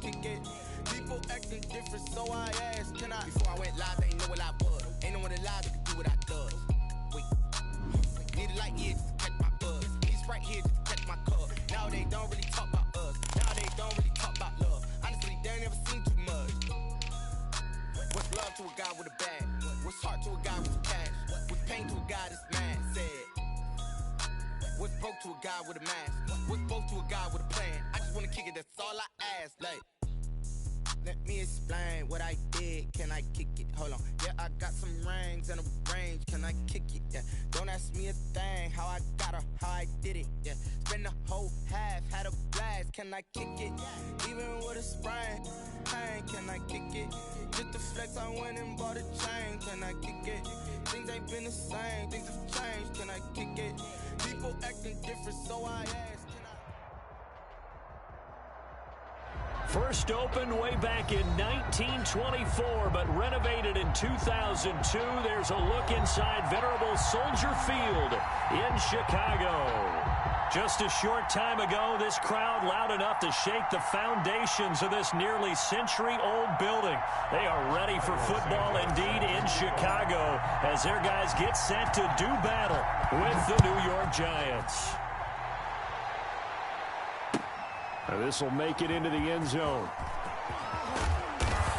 kick it? People acting different, so I asked, can I? Before I went live, they ain't know what I was. Ain't no one alive that could do what I does. Wait, need a light here just to catch my buzz. He's right here just to catch my cup. Now they don't really talk about us. Now they don't really talk about love. Honestly, they ain't never seen too much. What's love to a guy with a bag? What's heart to a guy with cash? What's pain to a guy that's mad? Said. What's broke to a guy with a mask? What's both to a guy with a plan? I just wanna kick it, that's all I ask. Like, let me explain what I did. Can I kick it? Hold on. Yeah, I got some rings and a range. Can I kick it? Yeah. Don't ask me a thing. How I got her, how I did it. Yeah. Spend the whole half, had a blast. Can I kick it? Even with a sprain. Pain, can I kick it? Just the flex, I went and bought a chain. Can I kick it? Things ain't been the same. Things have changed. Can I kick it? People acting different, so I ask. First opened way back in 1924, but renovated in 2002. There's a look inside venerable Soldier Field in Chicago. Just a short time ago, this crowd loud enough to shake the foundations of this nearly century-old building. They are ready for football indeed in Chicago as their guys get set to do battle with the New York Giants. This will make it into the end zone.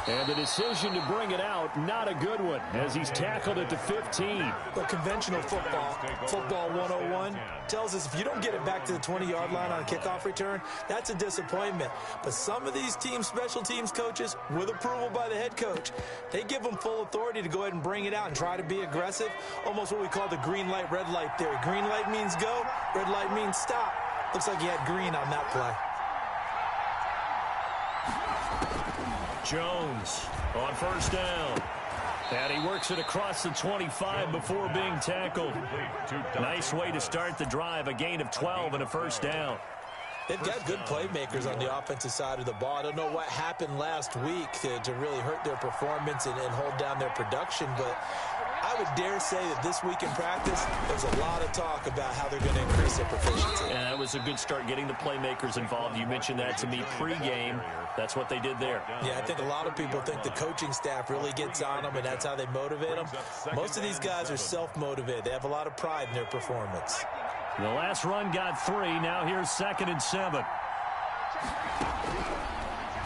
And the decision to bring it out, not a good one, as he's tackled at the 15. But conventional football 101, tells us if you don't get it back to the 20-yard line on a kickoff return, that's a disappointment. But some of these teams, special teams coaches, with approval by the head coach, they give them full authority to go ahead and bring it out and try to be aggressive, almost what we call the green light, red light theory. Green light means go, red light means stop. Looks like he had green on that play. Jones on first down. And he works it across the 25 before being tackled. Nice way to start the drive. A gain of 12 and a first down. They've got good playmakers on the offensive side of the ball. I don't know what happened last week to really hurt their performance and hold down their production, but I would dare say that this week in practice, there's a lot of talk about how they're going to increase their proficiency. And that was a good start getting the playmakers involved. You mentioned that to me pregame. That's what they did there. Yeah, I think a lot of people think the coaching staff really gets on them, and that's how they motivate them. Most of these guys are self-motivated. They have a lot of pride in their performance. The last run got 3. Now here's 2nd and 7.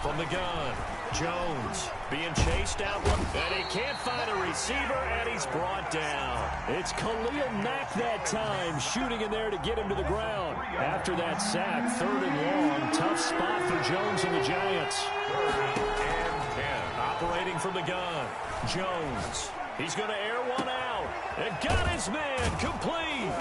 From the gun, Jones being chased out, and he can't find a receiver, and he's brought down. It's Khalil Mack that time, shooting in there to get him to the ground. After that sack, 3rd and long, tough spot for Jones and the Giants. 3rd and 10. Operating from the gun, Jones. He's going to air one out. And got his man complete.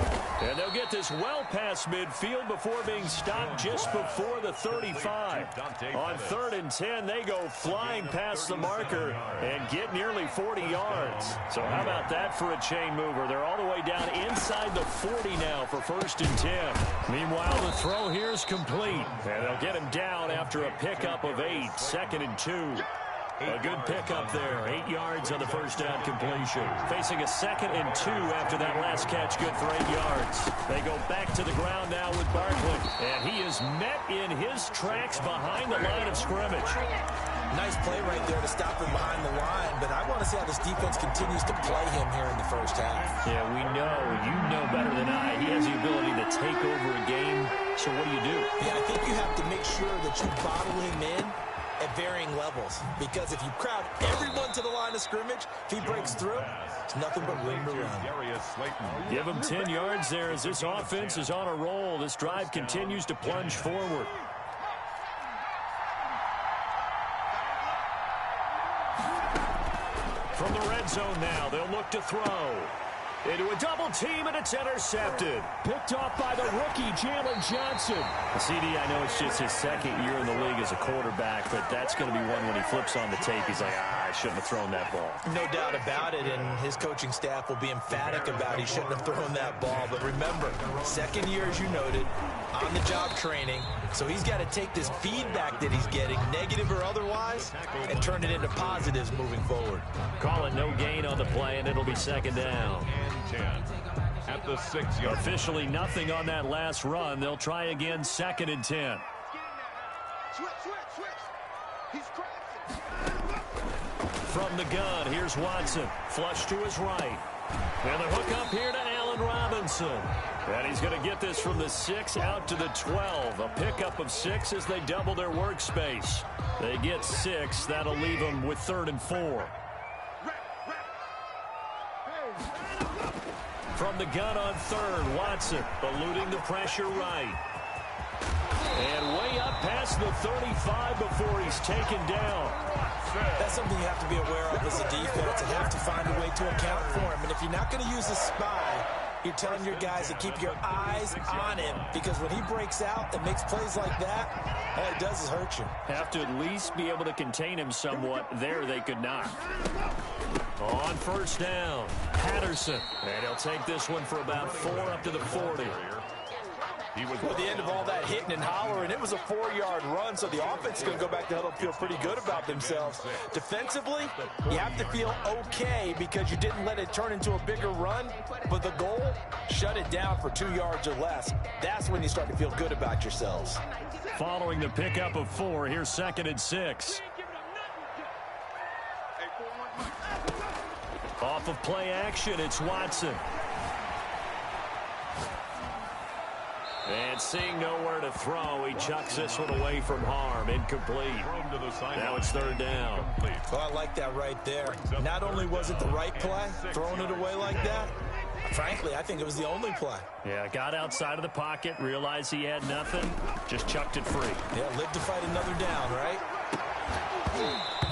And they'll get this well past midfield before being stopped just before the 35. On 3rd and 10, they go flying past the marker and get nearly 40 yards. So how about that for a chain mover? They're all the way down inside the 40 now for 1st and 10. Meanwhile, the throw here is complete. And they'll get him down after a pickup of 8. 2nd and 2. A good pickup there. 8 yards on the first down completion. Facing a 2nd and 2 after that last catch. Good for 8 yards. They go back to the ground now with Barkley. And he is met in his tracks behind the line of scrimmage. Nice play right there to stop him behind the line. But I want to see how this defense continues to play him here in the first half. Yeah, we know. You know better than I. He has the ability to take over a game. So what do you do? Yeah, I think you have to make sure that you bottle him in at varying levels, because if you crowd everyone to the line of scrimmage, if he breaks through, it's nothing but room to run. Give him 10 yards there as this offense is on a roll. This drive continues to plunge forward. From the red zone now, they'll look to throw. Into a double team, and it's intercepted. Picked off by the rookie, Jalen Johnson. CD, I know it's just his 2nd year in the league as a quarterback, but that's going to be one when he flips on the tape. He's like, I shouldn't have thrown that ball. No doubt about it, and his coaching staff will be emphatic about he shouldn't have thrown that ball. But remember, 2nd year, as you noted, on-the-job training. So he's got to take this feedback that he's getting, negative or otherwise, and turn it into positives moving forward. Call it no gain on the play, and it'll be 2nd down. 10 at the 6-yard. Officially nothing on that last run. They'll try again, 2nd and 10. From the gun, here's Watson. Flush to his right. And the hook up here to Allen Robinson. And he's going to get this from the 6 out to the 12. A pickup of 6 as they double their workspace. They get 6. That'll leave them with 3rd and 4. From the gun on 3rd, Watson eluding the pressure right. And way up past the 35 before he's taken down. That's something you have to be aware of as a defense and have to find a way to account for him. And if you're not going to use a spy, you're telling your guys to keep your eyes on him, because when he breaks out and makes plays like that, all it does is hurt you. Have to at least be able to contain him somewhat. There they could not. On 1st down, Patterson. And he'll take this one for about 4 up to the 40. At the end of all that hitting and hollering, it was a 4-yard run, so the offense is going to go back to huddle and feel pretty good about themselves. Defensively, you have to feel okay because you didn't let it turn into a bigger run, but the goal, shut it down for 2 yards or less. That's when you start to feel good about yourselves. Following the pickup of 4, here's 2nd and 6. Off of play action, it's Watson. And seeing nowhere to throw, he chucks this one away from harm. Incomplete. Now it's 3rd down. Well, I like that right there. Not only was it the right play, throwing it away like that, frankly, I think it was the only play. Yeah, got outside of the pocket, realized he had nothing, just chucked it free. Yeah, live to fight another down, right?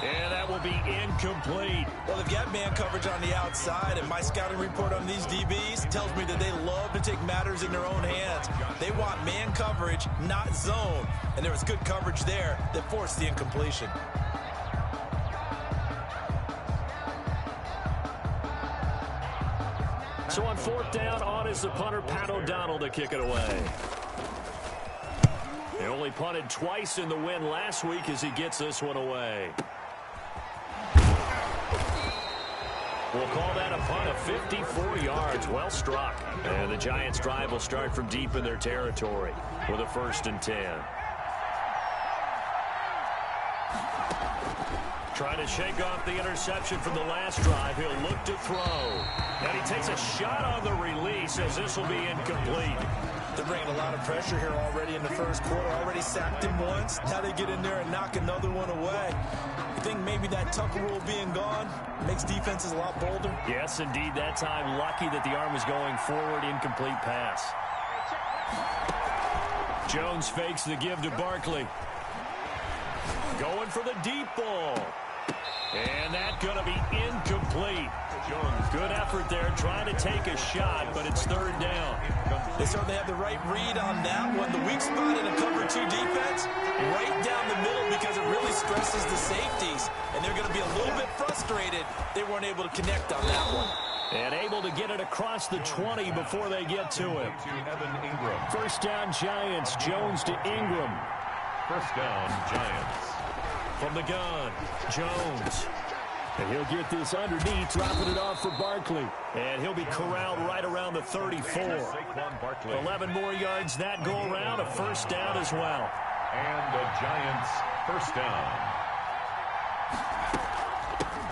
And that will be incomplete. Well, they've got man coverage on the outside, and my scouting report on these DBs tells me that they love to take matters in their own hands. They want man coverage, not zone. And there was good coverage there that forced the incompletion. So on 4th down, on is the punter, Pat O'Donnell, to kick it away. He only punted twice in the win last week as he gets this one away. We'll call that a punt of 54 yards. Well struck. And the Giants' drive will start from deep in their territory with a 1st and 10. Trying to shake off the interception from the last drive. He'll look to throw. And he takes a shot on the release as this will be incomplete. They're bringing a lot of pressure here already in the 1st quarter. Already sacked him once. Now they get in there and knock another one away. You think maybe that Tucker rule being gone makes defenses a lot bolder? Yes, indeed. That time, lucky that the arm was going forward. Incomplete pass. Jones fakes the give to Barkley. Going for the deep ball. And that's going to be incomplete. Good effort there, trying to take a shot, but it's 3rd down. They certainly have the right read on that one. The weak spot in a cover 2 defense, right down the middle, because it really stresses the safeties. And they're going to be a little bit frustrated they weren't able to connect on that one. And able to get it across the 20 before they get to him. 1st down, Giants. Jones to Ingram. 1st down, Giants. From the gun, Jones. And he'll get this underneath, dropping it off for Barkley. And he'll be corralled right around the 34. 11 more yards that go around, a 1st down as well. And the Giants' 1st down.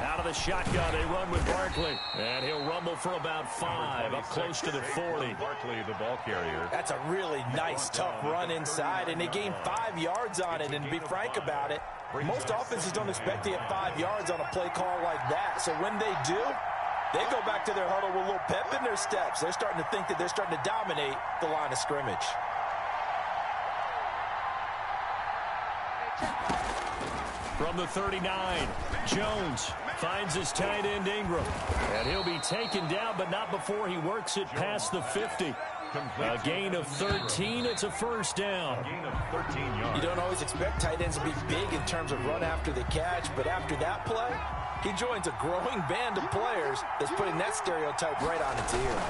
Out of the shotgun, they run with Barkley. And he'll rumble for about 5, up close to the 40. Barkley, the ball carrier. That's a really nice, tough run inside, and they gained 5 yards on it. And to be frank about it, most offenses don't expect to get 5 yards on a play call like that. So when they do, they go back to their huddle with a little pep in their steps. They're starting to think that they're starting to dominate the line of scrimmage. From the 39, Jones finds his tight end Ingram. And he'll be taken down, but not before he works it past the 50. A gain of 13. It's a 1st down. Gain of 13 yards. You don't always expect tight ends to be big in terms of run after the catch, but after that play, he joins a growing band of players that's putting that stereotype right on its ear.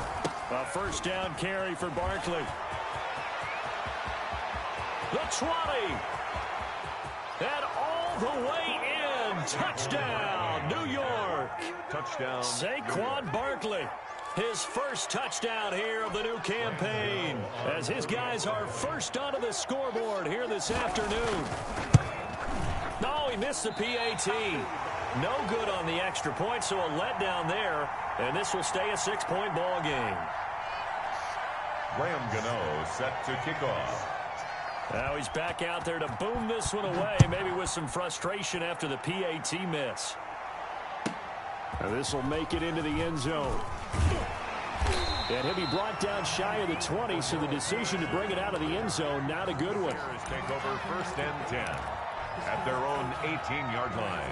A 1st down carry for Barkley. The 20. And all the way in. Touchdown, New York. Touchdown. Saquon Barkley. His 1st touchdown here of the new campaign, as his guys are first onto the scoreboard here this afternoon. Oh, he missed the PAT. No good on the extra point, so a letdown there, and this will stay a 6-point ball game. Graham Gano set to kick off. Now he's back out there to boom this one away, maybe with some frustration after the PAT miss. Now this will make it into the end zone. And he'll be brought down shy of the 20, so the decision to bring it out of the end zone, not a good one. Take over 1st and 10 at their own 18-yard line.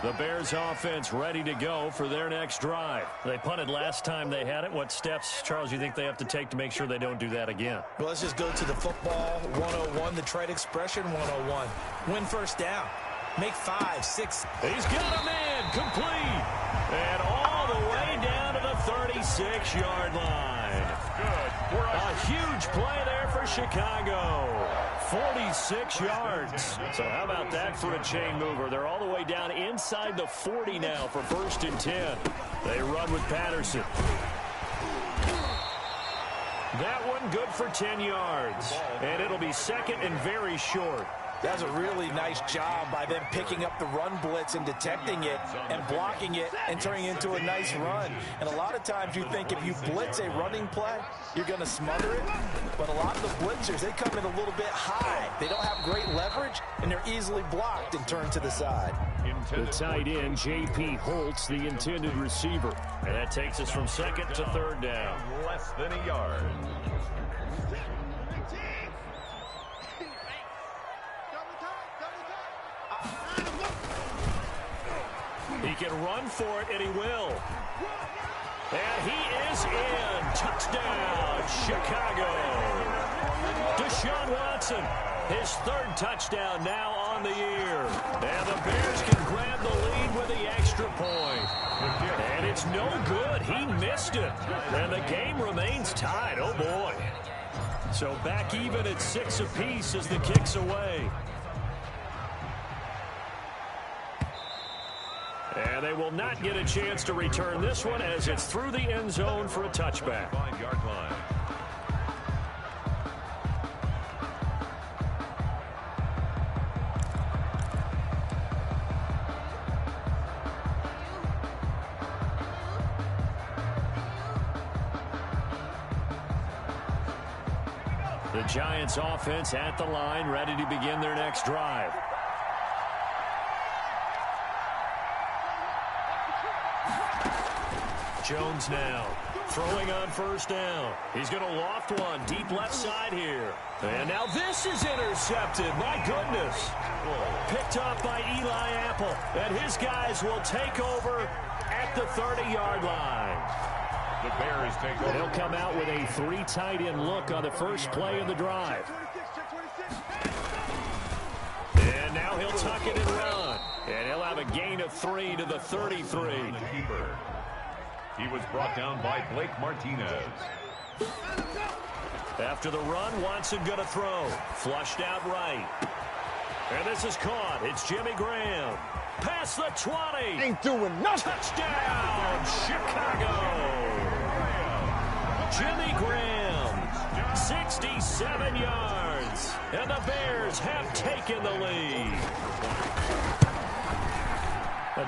The Bears offense ready to go for their next drive. They punted last time they had it. What steps, Charles, you think they have to take to make sure they don't do that again? Well, let's just go to the football 101, the trade expression 101. Win first down. Make 5, 6. He's got a man complete. And all the way down to the 36-yard line. Good. A huge play there for Chicago. 46 yards. So how about that for a chain mover? They're all the way down inside the 40 now for 1st and 10. They run with Patterson. That one good for 10 yards. And it'll be 2nd and very short. That's a really nice job by them picking up the run blitz and detecting it and blocking it and turning it into a nice run. And a lot of times you think if you blitz a running play, you're going to smother it. But a lot of the blitzers, they come in a little bit high. They don't have great leverage, and they're easily blocked and turned to the side. The tight end, J.P. Holtz, the intended receiver. And that takes us from 2nd to 3rd down. Less than a yard. He can run for it, and he will. And he is in. Touchdown, Chicago. Deshaun Watson, his 3rd touchdown now on the year. And the Bears can grab the lead with the extra point. And it's no good. He missed it. And the game remains tied. Oh, boy. So back even at 6 apiece as the kick's away. And they will not get a chance to return this one as it's through the end zone for a touchback. 5-yard line. The Giants offense at the line, ready to begin their next drive. Jones now throwing on 1st down. He's going to loft one deep left side here. And now this is intercepted. My goodness. Picked off by Eli Apple. And his guys will take over at the 30-yard line. The Bears take over. They'll come out with a 3 tight end look on the first play of the drive. And now he'll tuck it and run. And he'll have a gain of 3 to the 33. He was brought down by Blake Martinez. After the run, Watson going to throw. Flushed out right. And this is caught. It's Jimmy Graham. Past the 20. Ain't doing nothing. Touchdown, Chicago. Jimmy Graham, 67 yards. And the Bears have taken the lead.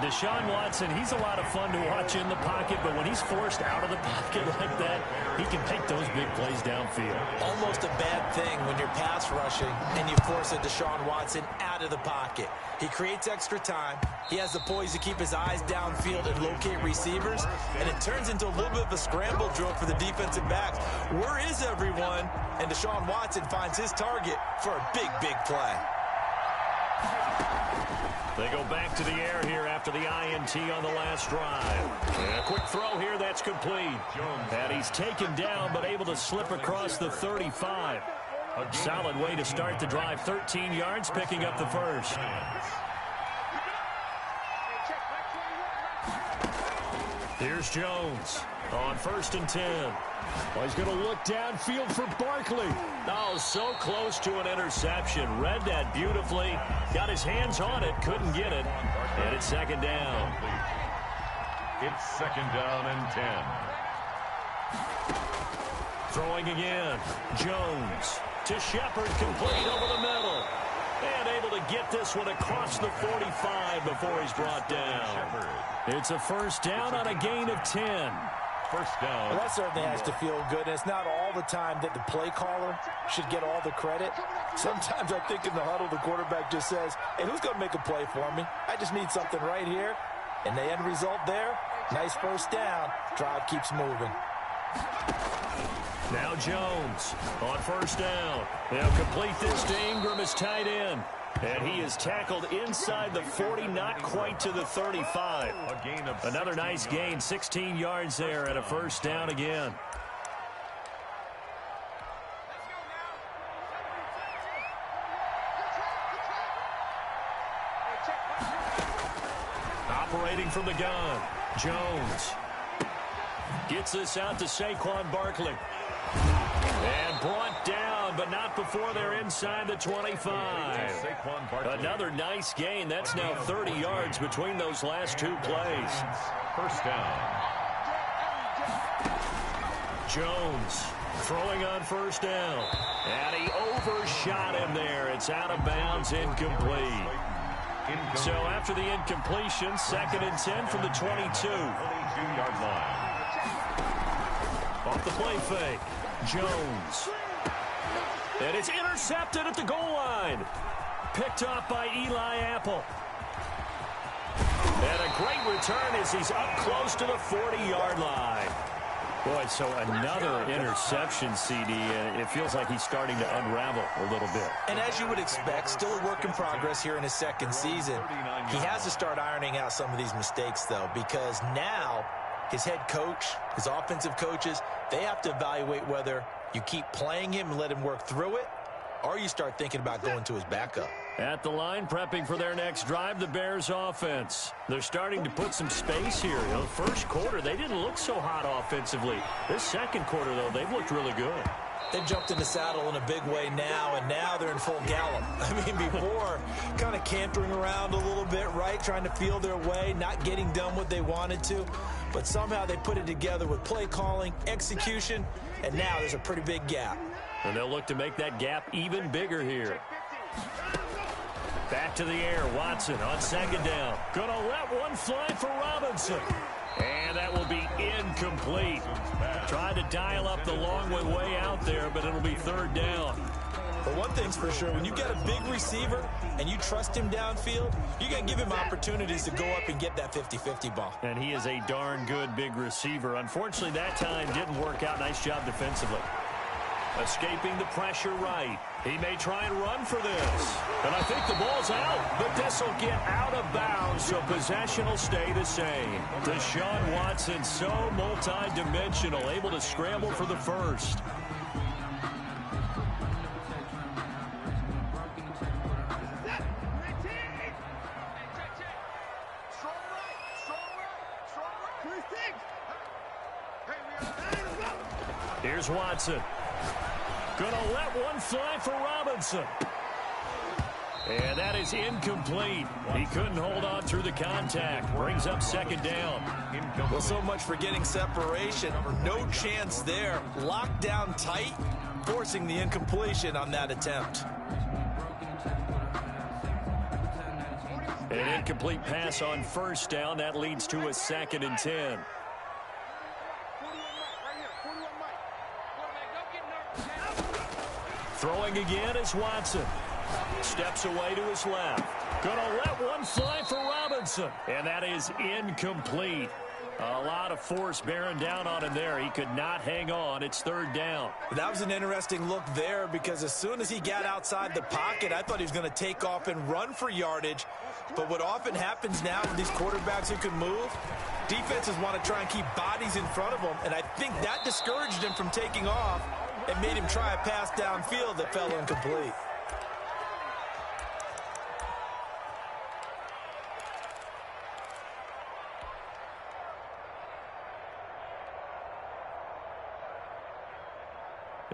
Deshaun Watson, he's a lot of fun to watch in the pocket, but when he's forced out of the pocket like that, he can make those big plays downfield. Almost a bad thing when you're pass rushing and you force a Deshaun Watson out of the pocket. He creates extra time. He has the poise to keep his eyes downfield and locate receivers, and it turns into a little bit of a scramble drill for the defensive backs. Where is everyone? And Deshaun Watson finds his target for a big, big play. They go back to the air here after the INT on the last drive. And a quick throw here, that's complete. And he's taken down, but able to slip across the 35. A solid way to start the drive. 13 yards, picking up the first. Here's Jones on 1st and 10. Well, he's going to look downfield for Barkley. Oh, so close to an interception. Read that beautifully. Got his hands on it. Couldn't get it. And it's 2nd down. It's 2nd down and 10. Throwing again. Jones to Shepard, complete over the middle. And able to to get this one across the 45 before he's brought down. It's a first down on a gain of 10. First down. Well, that certainly has to feel good. And it's not all the time that the play caller should get all the credit. Sometimes I think in the huddle, the quarterback just says, hey, who's going to make a play for me? I just need something right here. And the end result there, nice first down. Drive keeps moving. Now Jones on first down. They'll complete this to Ingram as tight end. And he is tackled inside the 40, not quite to the 35. Another nice gain, 16 yards there and a first down again. Operating from the gun, Jones gets this out to Saquon Barkley. And brought down, but not before they're inside the 25. Another nice gain. That's now 30 yards between those last two plays. First down. Jones throwing on first down. And he overshot him there. It's out of bounds, incomplete. So after the incompletion, 2nd and 10 from the 22-yard line. Off the play fake. Jones. And it's intercepted at the goal line. Picked off by Eli Apple. And a great return as he's up close to the 40-yard line. Boy, so another interception, CD. It feels like he's starting to unravel a little bit. And as you would expect, still a work in progress here in his second season. He has to start ironing out some of these mistakes, though, because now his head coach, his offensive coaches, they have to evaluate whether you keep playing him and let him work through it, or you start thinking about going to his backup. At the line, prepping for their next drive, the Bears offense. They're starting to put some space here. You know, first quarter, they didn't look so hot offensively. This second quarter, though, they've looked really good. They've jumped in the saddle in a big way now, and now they're in full gallop. I mean, before, kind of cantering around a little bit, right, trying to feel their way, not getting done what they wanted to. But somehow they put it together with play calling, execution, and now there's a pretty big gap. And they'll look to make that gap even bigger here. Back to the air, Watson on second down. Gonna let one fly for Robinson. And that will be incomplete. Tried to dial up the long one way out there, but it'll be third down. But one thing's for sure, when you got a big receiver and you trust him downfield, you got to give him opportunities to go up and get that 50-50 ball. And he is a darn good big receiver. Unfortunately, that time didn't work out. Nice job defensively. Escaping the pressure right. He may try and run for this. And I think the ball's out, but this will get out of bounds, so possession will stay the same. Deshaun Watson, so multi-dimensional, able to scramble for the first. Here's Watson. Gonna let one fly for Robinson. And that is incomplete. He couldn't hold on through the contact. Brings up second down. Well, so much for getting separation. No chance there. Locked down tight, forcing the incompletion on that attempt. An incomplete pass on first down. That leads to a 2nd and 10. Throwing again is Watson. Steps away to his left. Gonna let one fly for Robinson. And that is incomplete. A lot of force bearing down on him there. He could not hang on. It's third down. That was an interesting look there because as soon as he got outside the pocket, I thought he was going to take off and run for yardage. But what often happens now with these quarterbacks who can move, defenses want to try and keep bodies in front of them. And I think that discouraged him from taking off and made him try a pass downfield that fell incomplete.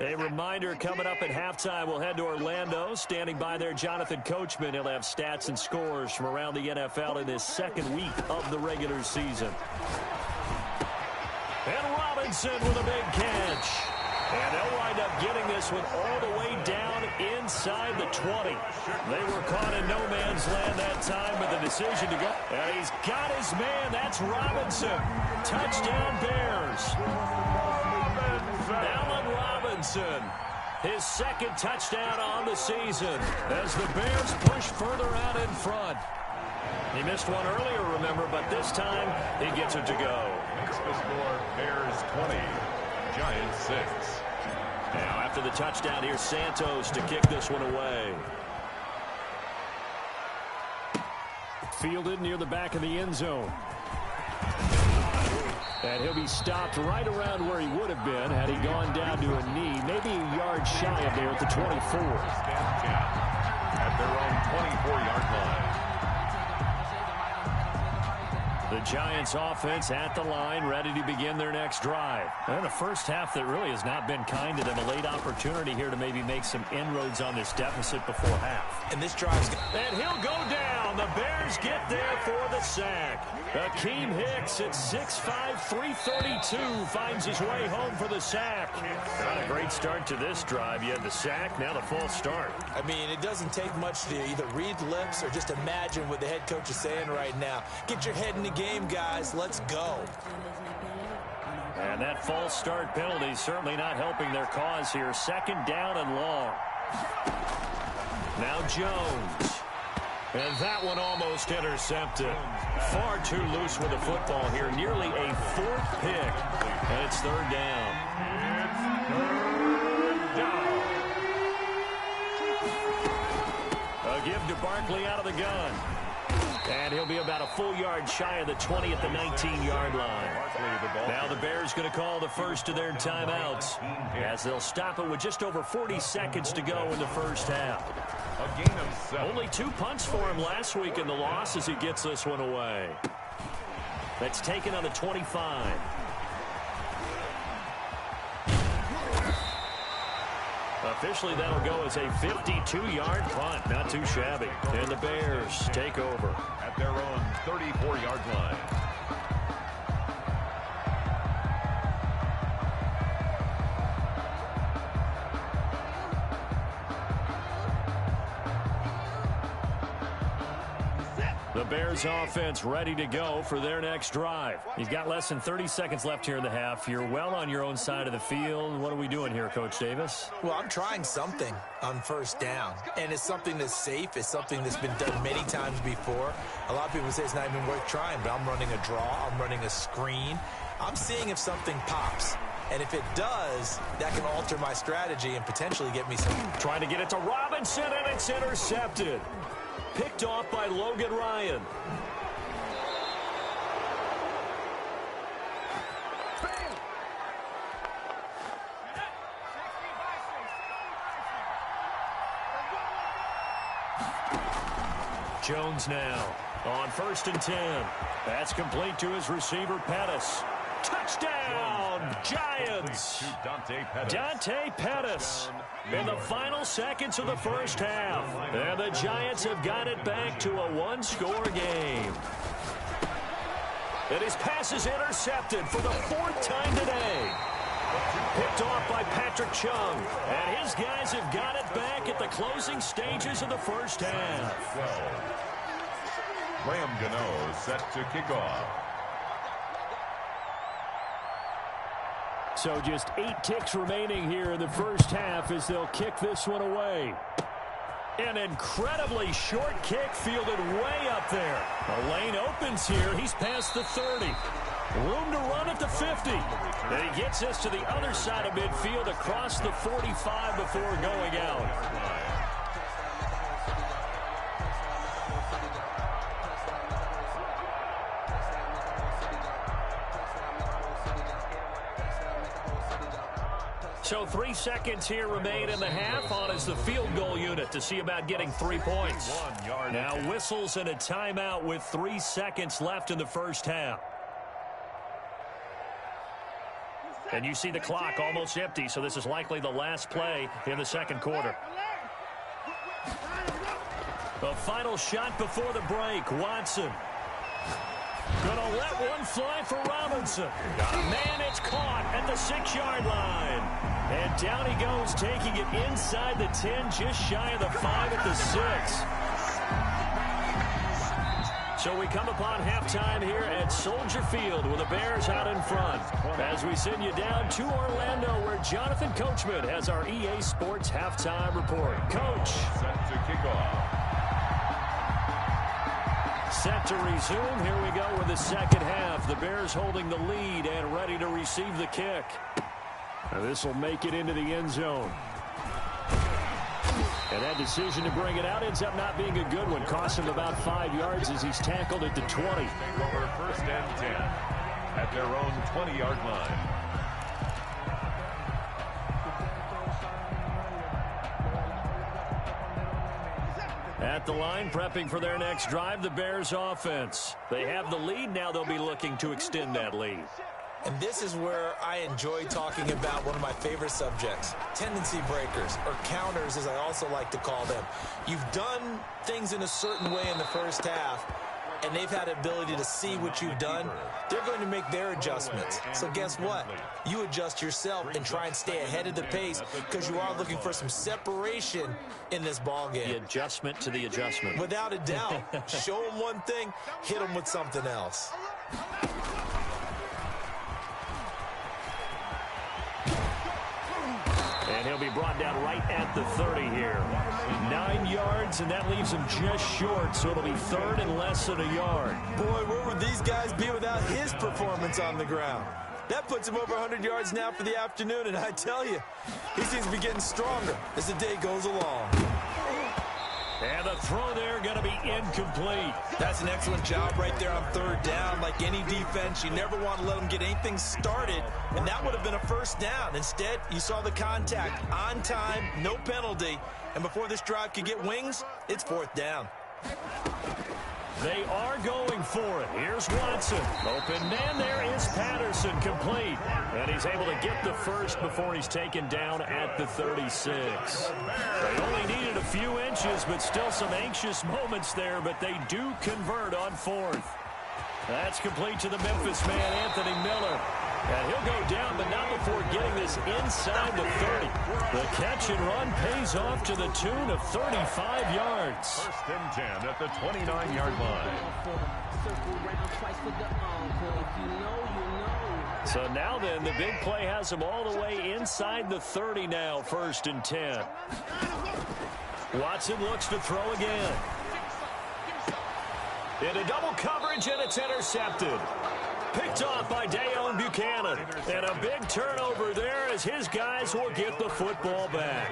A reminder coming up at halftime, we'll head to Orlando. Standing by there, Jonathan Coachman. He'll have stats and scores from around the NFL in this second week of the regular season. And Robinson with a big catch. And they'll wind up getting this one all the way down inside the 20. They were caught in no man's land that time with the decision to go. And he's got his man. That's Robinson. Touchdown Bears. Allen Robinson. His second touchdown on the season as the Bears push further out in front. He missed one earlier, remember, but this time he gets it to go. Makes the score Bears 20, Giants 6. Now after the touchdown, here's Santos to kick this one away. Fielded near the back of the end zone. And he'll be stopped right around where he would have been had he gone down to a knee, maybe a yard shy of there at the 24. At their own 24-yard line. The Giants offense at the line, ready to begin their next drive. And a first half that really has not been kind to them. A late opportunity here to maybe make some inroads on this deficit before half. And this drive's... And he'll go down. The Bears get there for the sack. Akeem Hicks at 6'5", 332 finds his way home for the sack. Not a great start to this drive. You had the sack, now the false start. I mean, it doesn't take much to either read lips or just imagine what the head coach is saying right now. Get your head in the game, guys. Let's go. And that false start penalty is certainly not helping their cause here. Second down and long. Now Jones. And that one almost intercepted. Far too loose with the football here. Nearly a fourth pick. And it's third down. A give to Barkley out of the gun. And he'll be about a full yard shy of the 20 at the 19-yard line. Now the Bears going to call the first of their timeouts as they'll stop it with just over 40 seconds to go in the first half. A gain of 7. Only 2 punts for him last week in the loss as he gets this one away. That's taken on the 25. Officially, that'll go as a 52-yard punt. Not too shabby. And the Bears take over. At their own 34-yard line. The Bears offense ready to go for their next drive. You've got less than 30 seconds left here in the half. You're well on your own side of the field. What are we doing here, Coach Davis? Well, I'm trying something on first down. And it's something that's safe. It's something that's been done many times before. A lot of people say it's not even worth trying, but I'm running a draw. I'm running a screen. I'm seeing if something pops. And if it does, that can alter my strategy and potentially get me some. Trying to get it to Robinson, and it's intercepted. Picked off by Logan Ryan. Jones now on 1st and 10. That's complete to his receiver, Pettis. Touchdown, Giants! Dante Pettis in the final seconds of the first half. And the Giants have got it back to a one-score game. And his pass is intercepted for the 4th time today. Picked off by Patrick Chung. And his guys have got it back at the closing stages of the first half. Graham Gano set to kick off. So just 8 ticks remaining here in the first half as they'll kick this one away. An incredibly short kick fielded way up there. The lane opens here. He's past the 30. Room to run at the 50. And he gets us to the other side of midfield across the 45 before going out. So 3 seconds here remain in the half. On is the field goal unit to see about getting 3 points. Now whistles and a timeout with 3 seconds left in the first half. And you see the clock almost empty, so this is likely the last play in the second quarter. The final shot before the break, Watson. Gonna let one fly for Robinson. Man, it's caught at the 6-yard line. And down he goes, taking it inside the 10, just shy of the 5 at the 6. So we come upon halftime here at Soldier Field with the Bears out in front. As we send you down to Orlando, where Jonathan Coachman has our EA Sports halftime report. Coach. Set to kick off. Set to resume. Here we go with the second half. The Bears holding the lead and ready to receive the kick. This will make it into the end zone. And that decision to bring it out ends up not being a good one. Cost him about 5 yards as he's tackled at the 20. Over first and 10 at their own 20-yard line. At the line, prepping for their next drive, the Bears offense. They have the lead. Now they'll be looking to extend that lead. And this is where I enjoy talking about one of my favorite subjects, tendency breakers, or counters as I also like to call them. You've done things in a certain way in the first half, and they've had the ability to see what you've done. They're going to make their adjustments. So guess what? You adjust yourself and try and stay ahead of the pace because you are looking for some separation in this ball game. The adjustment to the adjustment. Without a doubt. Show them one thing, hit them with something else. And he'll be brought down right at the 30 here. 9 yards, and that leaves him just short, so it'll be third and less than a yard. Boy, where would these guys be without his performance on the ground? That puts him over 100 yards now for the afternoon, and I tell you, he seems to be getting stronger as the day goes along. And the throw there going to be incomplete. That's an excellent job right there on third down. Like any defense, you never want to let them get anything started, and that would have been a first down. Instead, you saw the contact on time, no penalty, and before this drive could get wings, it's fourth down. They are going for it. Here's Watson. Open man, there is Patterson, complete. And he's able to get the first before he's taken down at the 36. They only needed a few inches, but still some anxious moments there, but they do convert on fourth. That's complete to the Memphis man, Anthony Miller. And he'll go down, but not before getting this inside the 30. The catch and run pays off to the tune of 35 yards. First and 10 at the 29-yard line. So now then, the big play has him all the way inside the 30 now, first and 10. Watson looks to throw again. Into double coverage, and it's intercepted. Picked off by Dayon Buchanan. And a big turnover there as his guys will get the football back.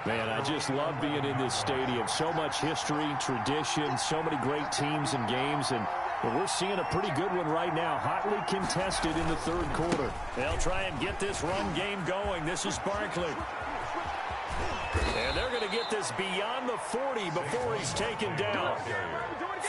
Man, I just love being in this stadium. So much history, tradition, so many great teams and games. And we're seeing a pretty good one right now, hotly contested in the third quarter. They'll try and get this run game going. This is Barkley. And they're going to get this beyond the 40 before he's taken down.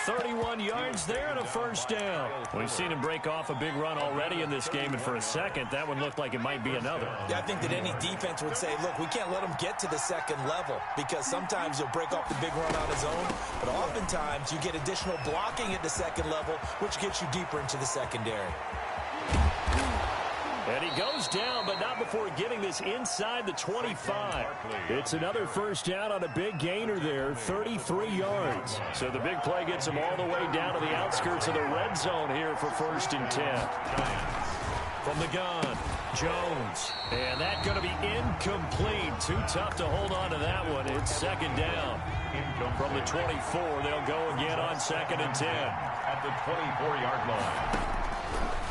31 yards there and a first down. We've seen him break off a big run already in this game, and for a second, that one looked like it might be another. Yeah, I think that any defense would say, look, we can't let him get to the second level because sometimes he'll break off the big run on his own, but oftentimes you get additional blocking at the second level, which gets you deeper into the secondary. And he goes down, but not before getting this inside the 25. It's another first down on a big gainer there, 33 yards. So the big play gets him all the way down to the outskirts of the red zone here for first and 10. From the gun, Jones. And that's going to be incomplete. Too tough to hold on to that one. It's second down. From the 24, they'll go again on second and 10. At the 24-yard line.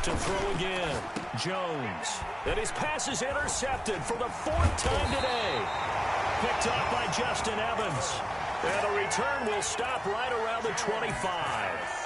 To throw again, Jones. And his pass is intercepted for the fourth time today. Picked off by Justin Evans. And a return will stop right around the 25.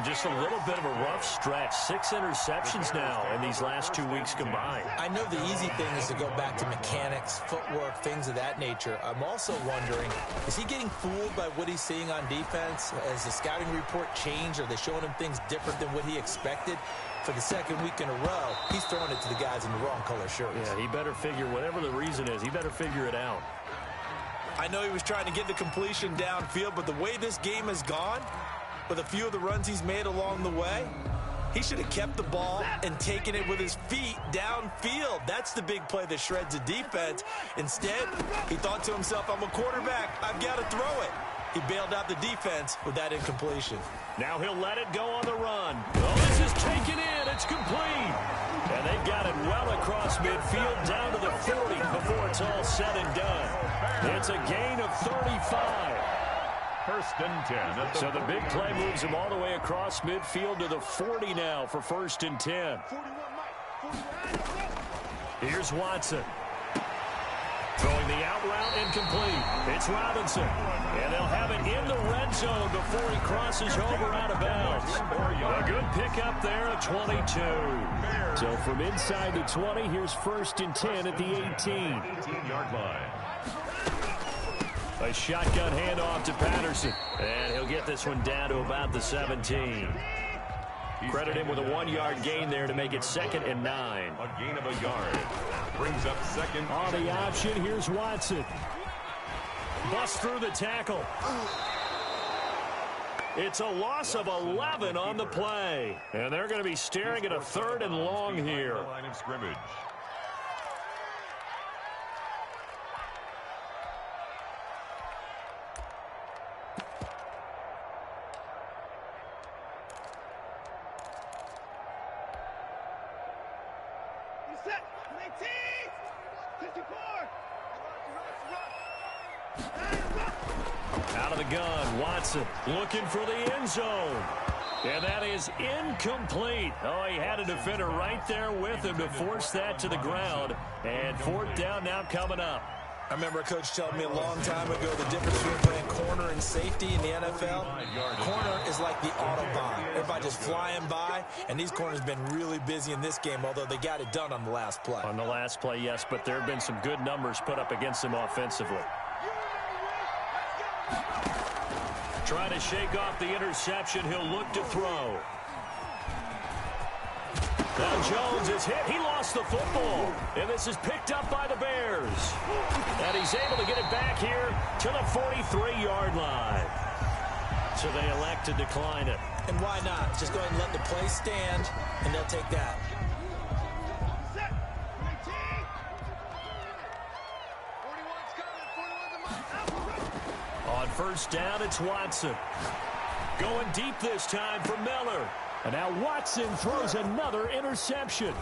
Just a little bit of a rough stretch. 6 interceptions now in these last 2 weeks combined. I know the easy thing is to go back to mechanics, footwork, things of that nature. I'm also wondering, is he getting fooled by what he's seeing on defense? Has the scouting report changed? Are they showing him things different than what he expected? For the second week in a row, he's throwing it to the guys in the wrong color shirts. Yeah, he better figure, whatever the reason is, he better figure it out. I know he was trying to get the completion downfield, but the way this game has gone, with a few of the runs he's made along the way? He should have kept the ball and taken it with his feet downfield. That's the big play that shreds a defense. Instead, he thought to himself, I'm a quarterback. I've got to throw it. He bailed out the defense with that incompletion. Now he'll let it go on the run. Oh, this is taken in. It's complete. And they've got it well across midfield down to the 40 before it's all said and done. It's a gain of 35. First and 10. So the big play moves him all the way across midfield to the 40 now for first and 10. Here's Watson. Throwing the out route incomplete. It's Robinson. And they'll have it in the red zone before he crosses over out of bounds. A good pickup there of 22. So from inside the 20, here's first and 10 at the 18. 18-yard line. A shotgun handoff to Patterson. And he'll get this one down to about the 17. Credit him with a 1-yard gain there to make it 2nd and 9. A gain of a yard. Brings up second. On the option, here's Watson. Bust through the tackle. It's a loss of 11 on the play. And they're going to be staring at a 3rd and long here. Line of scrimmage. Out of the gun, Watson looking for the end zone. And that is incomplete. Oh, he had a defender right there with him to force that to the ground. And 4th down now coming up. I remember a coach telling me a long time ago the difference between playing corner and safety in the NFL. Corner is like the Autobahn. Everybody just flying by, and these corners have been really busy in this game, although they got it done on the last play. On the last play, yes, but there have been some good numbers put up against them offensively. Trying to shake off the interception. He'll look to throw. Now Jones is hit. He lost the football. And this is picked up by the Bears. And he's able to get it back here to the 43-yard line. So they elect to decline it. And why not? Just go ahead and let the play stand, and they'll take that. On first down, it's Watson. Going deep this time for Miller. And now Watson throws another interception.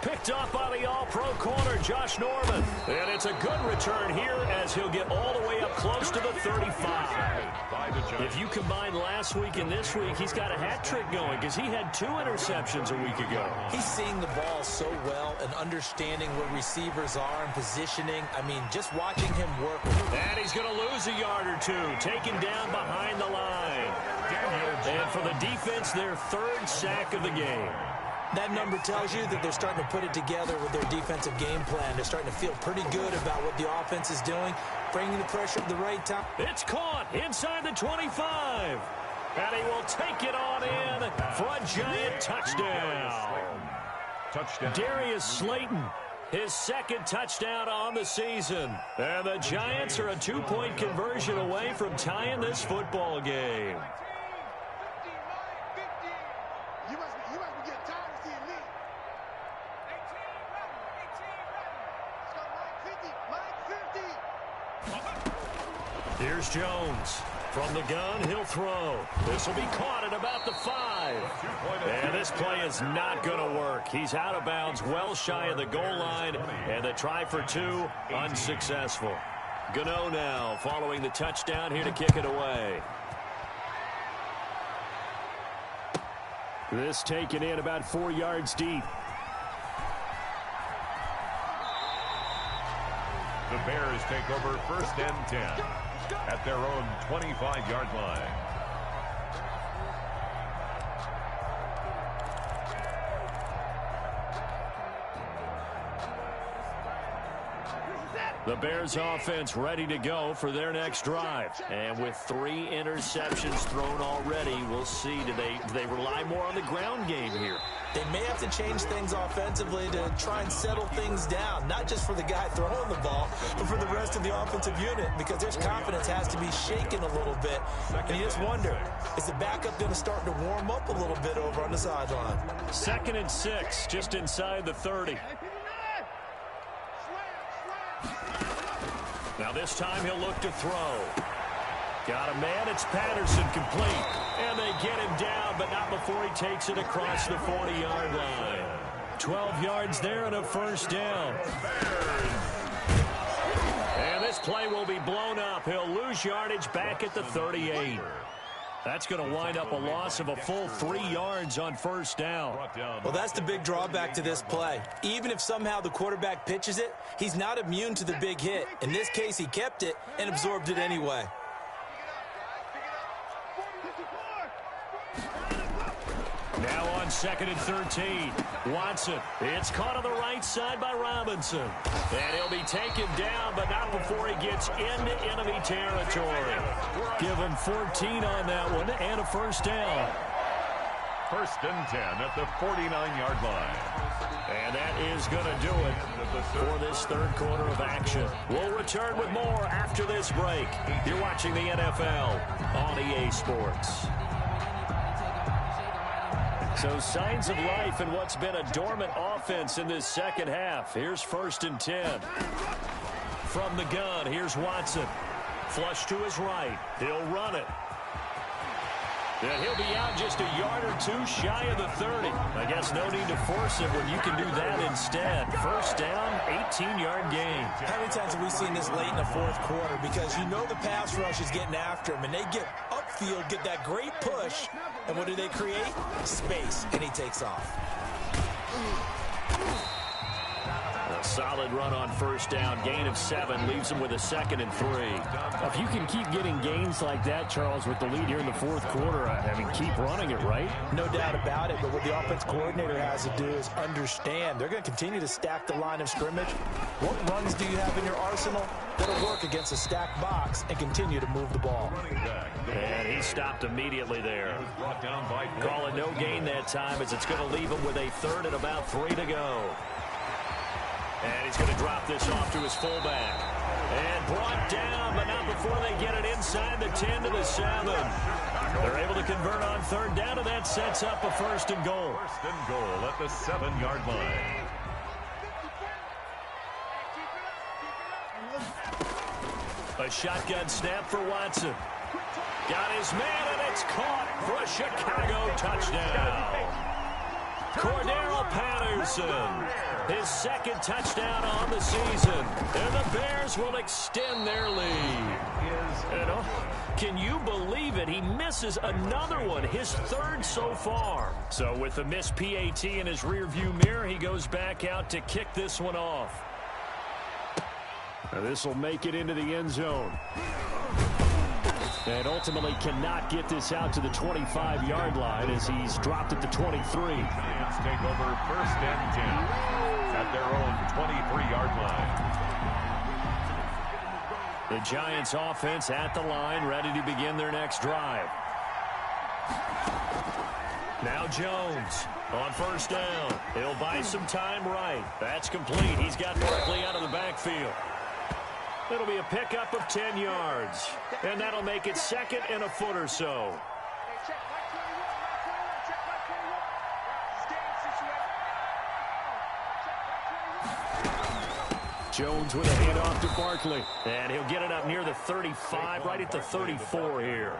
Picked off by the all-pro corner, Josh Norman. And it's a good return here as he'll get all the way up close to the 35. If you combine last week and this week, he's got a hat trick going because he had 2 interceptions a week ago. He's seeing the ball so well and understanding where receivers are and positioning. I mean, just watching him work. And he's going to lose a yard or 2, taken down behind the line. And for the defense, their 3rd sack of the game. That number tells you that they're starting to put it together with their defensive game plan. They're starting to feel pretty good about what the offense is doing, bringing the pressure at the right time. It's caught inside the 25. And he will take it on in for a giant touchdown. Darius Slayton, his 2nd touchdown on the season. And the Giants are a 2-point conversion away from tying this football game. Here's Jones. From the gun, he'll throw. This will be caught at about the 5. And this play is not going to work. He's out of bounds, well shy of the goal line. And the try for 2, unsuccessful. Gano now following the touchdown here to kick it away. This taken in about 4 yards deep. The Bears take over first and 10 at their own 25-yard line. The Bears offense ready to go for their next drive. And with 3 interceptions thrown already, we'll see. Do they rely more on the ground game here? They may have to change things offensively to try and settle things down, not just for the guy throwing the ball, but for the rest of the offensive unit, because their confidence has to be shaken a little bit. And you just wonder, is the backup going to start to warm up a little bit over on the sideline? 2nd and 6, just inside the 30. Now this time he'll look to throw. Got a man, it's Patterson, complete. And they get him down, but not before he takes it across the 40-yard line. 12 yards there and a first down. And this play will be blown up. He'll lose yardage back at the 38. That's going to wind up a loss of a full 3 yards on first down. Well, that's the big drawback to this play. Even if somehow the quarterback pitches it, he's not immune to the big hit. In this case, he kept it and absorbed it anyway. Now on 2nd and 13, Watson. It's caught on the right side by Robinson. And he'll be taken down, but not before he gets into enemy territory. Give him 14 on that one and a first down. 1st and 10 at the 49-yard line. And that is going to do it for this 3rd quarter of action. We'll return with more after this break. You're watching the NFL on EA Sports. So signs of life in what's been a dormant offense in this 2nd half. Here's 1st and 10. From the gun, here's Watson. Flush to his right. He'll run it. And he'll be out just a yard or 2 shy of the 30. I guess no need to force it when you can do that instead. First down, 18-yard gain. How many times have we seen this late in the 4th quarter? Because you know the pass rush is getting after him, and they get upfield, get that great push, and what do they create? Space, and he takes off. A solid run on first down. Gain of 7 leaves him with a 2nd and 3. If you can keep getting gains like that, Charles, with the lead here in the 4th quarter, I mean, keep running it, right? No doubt about it, but what the offense coordinator has to do is understand. They're going to continue to stack the line of scrimmage. What runs do you have in your arsenal that'll work against a stacked box and continue to move the ball? And he stopped immediately there. Calling no gain that time as it's going to leave him with a 3rd and about 3 to go. And he's going to drop this off to his fullback. And brought down, but not before they get it inside the 10 to the 7. They're able to convert on 3rd down, and that sets up a 1st and goal. 1st and goal at the 7-yard line. A shotgun snap for Watson. Got his man, and it's caught for a Chicago touchdown. Cordero Patterson, his 2nd touchdown on the season. And the Bears will extend their lead. And, can you believe it? He misses another one, his 3rd so far. So with the missed PAT in his rearview mirror, he goes back out to kick this one off. This will make it into the end zone. And ultimately cannot get this out to the 25-yard line as he's dropped at the 23. Lions take over 1st and 10 at their own 23-yard line. The Giants offense at the line, ready to begin their next drive. Now Jones on 1st down. He'll buy some time right. That's complete. He's got Barkley out of the backfield. It'll be a pickup of 10 yards. And that'll make it 2nd and a foot or so. Jones with a handoff to Barkley. And he'll get it up near the 35, right at the 34 here.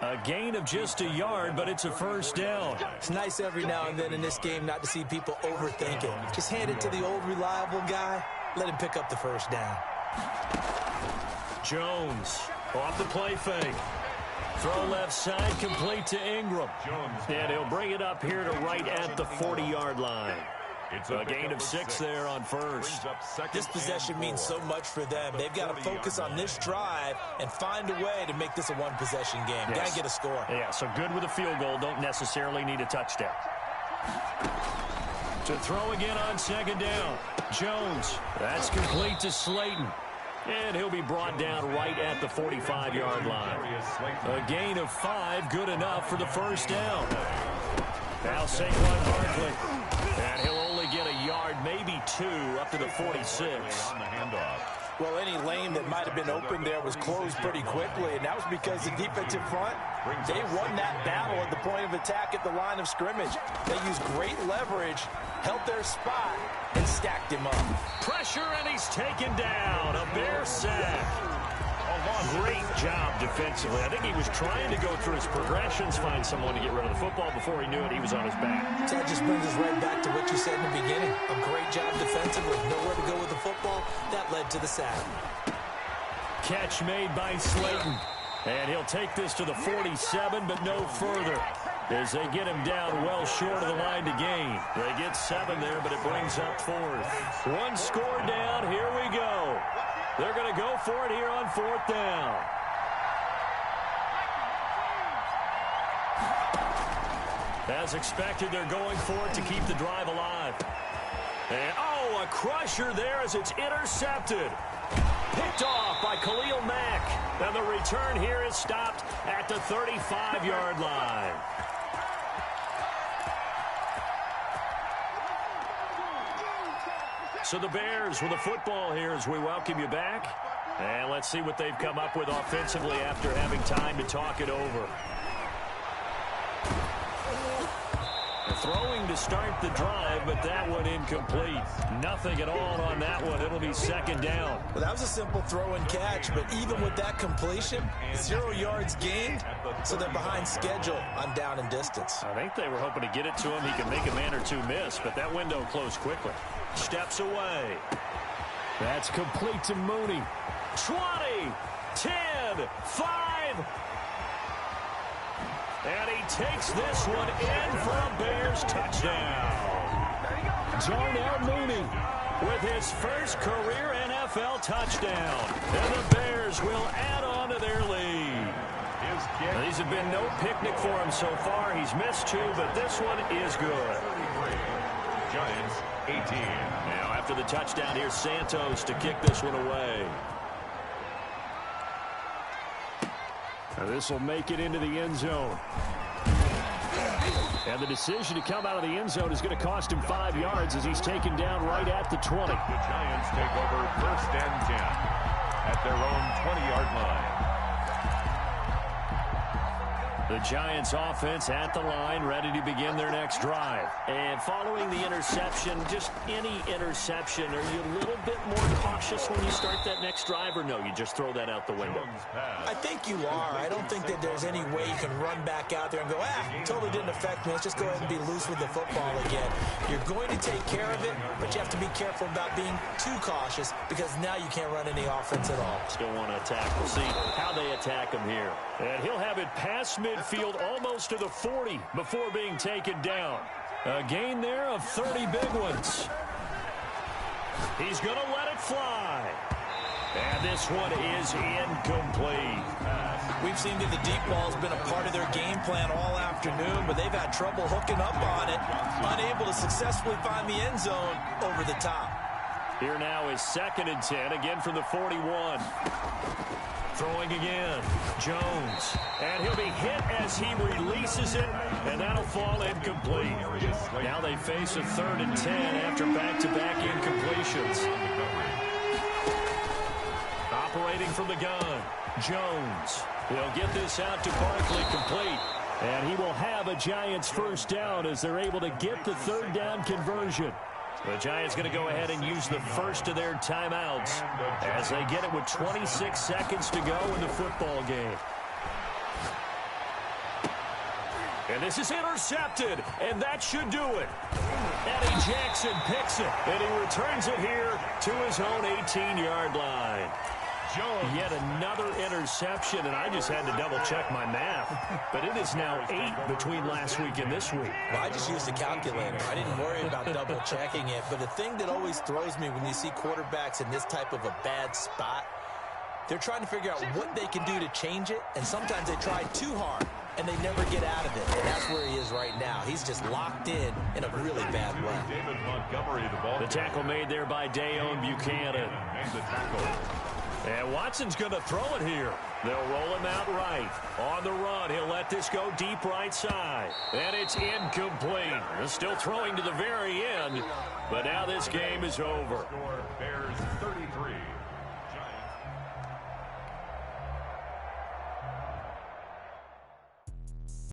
A gain of just a yard, but it's a first down. It's nice every now and then in this game not to see people overthink it. Just hand it to the old reliable guy. Let him pick up the first down. Jones off the play fake. Throw left side, complete to Ingram. And he'll bring it up here to right at the 40-yard line. It's a gain of 6 there on 1st. This possession means so much for them. They've got to focus on this drive and find a way to make this a one-possession game. Yes. Got to get a score. Yeah, so good with a field goal. Don't necessarily need a touchdown. To throw again on 2nd down. Jones. That's complete to Slayton. And he'll be brought down right at the 45-yard line. A gain of 5, good enough for the first down. Now Saquon Barkley. And he'll only get a yard, maybe 2, up to the 46. On the handoff. Well, any lane that might have been open there was closed pretty quickly, and that was because the defensive front, they won that battle at the point of attack at the line of scrimmage. They used great leverage, held their spot, and stacked him up. Pressure, and he's taken down. A Bear sack. Great job defensively. I think he was trying to go through his progressions, find someone to get rid of the football. Before he knew it, he was on his back. So that just brings us right back to what you said in the beginning. A great job defensively. Nowhere to go with the football. That led to the sack. Catch made by Slayton. And he'll take this to the 47, but no further, as they get him down well short of the line to gain. They get 7 there, but it brings up 4th. 1 score down. Here we go. They're going to go for it here on 4th down. As expected, they're going for it to keep the drive alive. And, oh, a crusher there as it's intercepted. Picked off by Khalil Mack. And the return here is stopped at the 35-yard line. So the Bears with the football here as we welcome you back. And let's see what they've come up with offensively after having time to talk it over. Throwing to start the drive, but that one incomplete. Nothing at all on that one. It'll be 2nd down. Well, that was a simple throw and catch, but even with that completion, 0 yards gained, so they're behind schedule on down and distance. I think they were hoping to get it to him. He can make a man or 2 miss, but that window closed quickly. Steps away. That's complete to Mooney. 20, 10, 5. And he takes this one in for a Bears touchdown. Darnell Mooney with his first career NFL touchdown. And the Bears will add on to their lead. These have been no picnic for him so far. He's missed 2, but this one is good. Giants 18. Now after the touchdown, here's Santos to kick this one away. Now this will make it into the end zone. And the decision to come out of the end zone is going to cost him 5 yards as he's taken down right at the 20. The Giants take over 1st and 10 at their own 20-yard line. The Giants offense at the line, ready to begin their next drive. And following the interception, just any interception, are you a little bit more cautious when you start that next drive, or no, you just throw that out the window? I think you are. I don't think that there's any way you can run back out there and go, totally didn't affect me. Let's just go ahead and be loose with the football again. You're going to take care of it, but you have to be careful about being too cautious because now you can't run any offense at all. Still want to attack. We'll see how they attack him here. And he'll have it past midfield almost to the 40 before being taken down. A gain there of 30 big ones. He's going to let it fly. And this one is incomplete. We've seen that the deep ball has been a part of their game plan all afternoon, but they've had trouble hooking up on it, unable to successfully find the end zone over the top. Here now is 2nd and 10, again from the 41. Throwing again, Jones. And he'll be hit as he releases it, and that'll fall incomplete. Now they face a 3rd and 10 after back-to-back incompletions. Operating from the gun, Jones. He'll get this out to Barkley, complete. And he will have a Giants first down as they're able to get the 3rd down conversion. The Giants going to go ahead and use the first of their timeouts as they get it with 26 seconds to go in the football game. And this is intercepted, and that should do it. Eddie Jackson picks it, and he returns it here to his own 18-yard line. Yet another interception, and I just had to double-check my math. But it is now 8 between last week and this week. Well, I just used a calculator. I didn't worry about double-checking it. But the thing that always throws me when you see quarterbacks in this type of a bad spot, they're trying to figure out what they can do to change it, and sometimes they try too hard, and they never get out of it. And that's where he is right now. He's just locked in a really bad way. David Montgomery, the ball. The tackle made there by Dayon Buchanan. Made the tackle. And Watson's going to throw it here. They'll roll him out right. On the run, he'll let this go deep right side. And it's incomplete. They're still throwing to the very end. But now this game is over. Bears 33,